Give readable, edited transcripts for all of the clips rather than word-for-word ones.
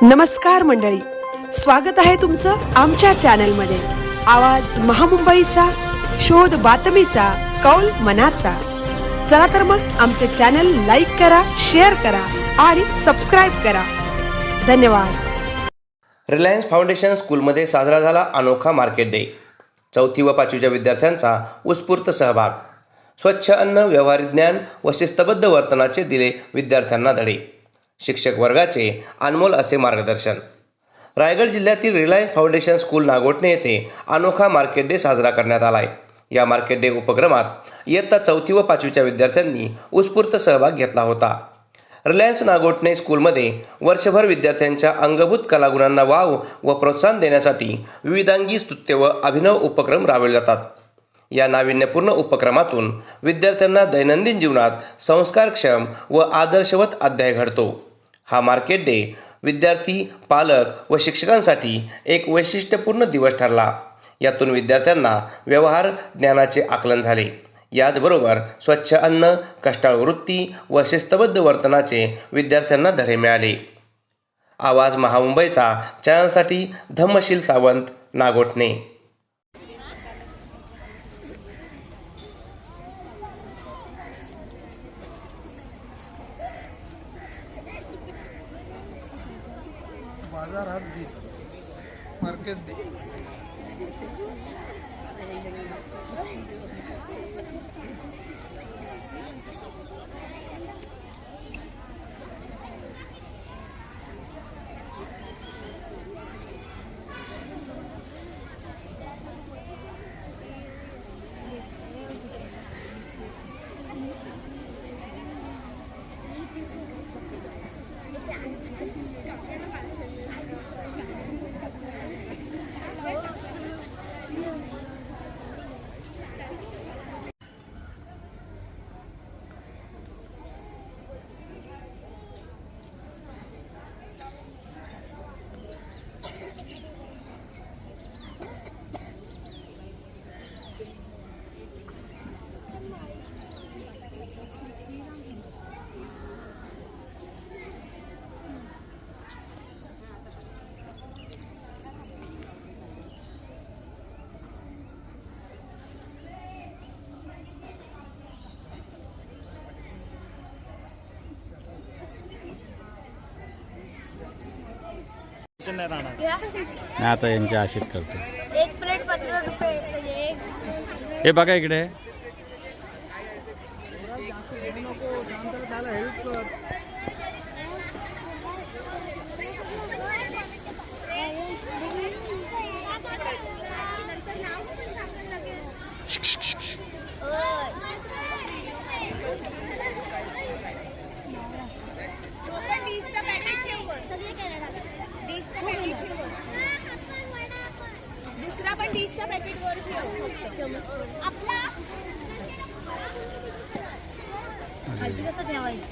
नमस्कार मंडळी, स्वागत आहे तुमचं आमच्या चॅनलमध्ये। आवाज महामुंबईचा, शोध बातमीचा, कौल मनाचा। चला तर मग आमचे चॅनल लाईक करा, शेअर करा आणि सबस्क्राइब करा। धन्यवाद। रिलायन्स फाउंडेशन स्कूलमध्ये साजरा झाला अनोखा मार्केट डे। 4थी व 5वीच्या विद्यार्थ्यांचा उत्स्फूर्त सहभाग। स्वच्छ अन्न, व्यवहारिक ज्ञान व शिस्तबद्ध वर्तनाचे दिले विद्यार्थ्यांना धडे। शिक्षक वर्गाचे अनमोल असे मार्गदर्शन। रायगड जिल्ह्यातील रिलायन्स फाउंडेशन स्कूल नागोठणे येथे अनोखा मार्केट डे साजरा करण्यात आला आहे। या मार्केट डे उपक्रमात इयत्ता 4थी व 5वीच्या विद्यार्थ्यांनी उत्स्फूर्त सहभाग घेतला होता। रिलायन्स नागोठणे स्कूलमध्ये वर्षभर विद्यार्थ्यांच्या अंगभूत कलागुणांना वाव व प्रोत्साहन देण्यासाठी विविधांगी स्तुत्य व अभिनव उपक्रम राबवले जातात। या नाविन्यपूर्ण उपक्रमातून विद्यार्थ्यांना दैनंदिन जीवनात संस्कारक्षम व आदर्शवत अध्याय घडतो। हा मार्केट डे विद्यार्थी, पालक व शिक्षकांसाठी एक वैशिष्ट्यपूर्ण दिवस ठरला। यातून विद्यार्थ्यांना व्यवहार ज्ञानाचे आकलन झाले। याचबरोबर स्वच्छ अन्न, कष्टाळू वृत्ती व शिस्तबद्ध वर्तनाचे विद्यार्थ्यांना धडे मिळाले। आवाज महामुंबईचा चॅनलसाठी धम्मशील सावंत, नागोठणे। बाजार हाट डे, मार्केट डे। नाही आता यांची आशीच करतो। एक प्लेट 15 रुपये म्हणजे हे बघा इकडे दुसरा पण डिशचा पॅकेट वर ठेव। आपला खाली कसं ठेवायचं?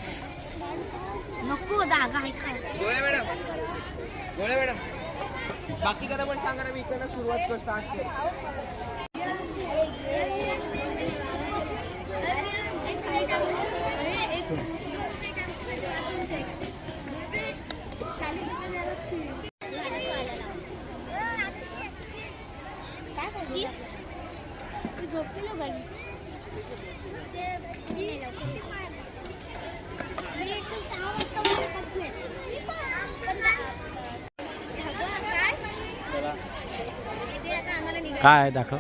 नको जागा आहे काय? गोळे मॅडम बाकी कदा पण सांगा ना, मी इकडनं सुरुवात करतो आज। काय दाखव।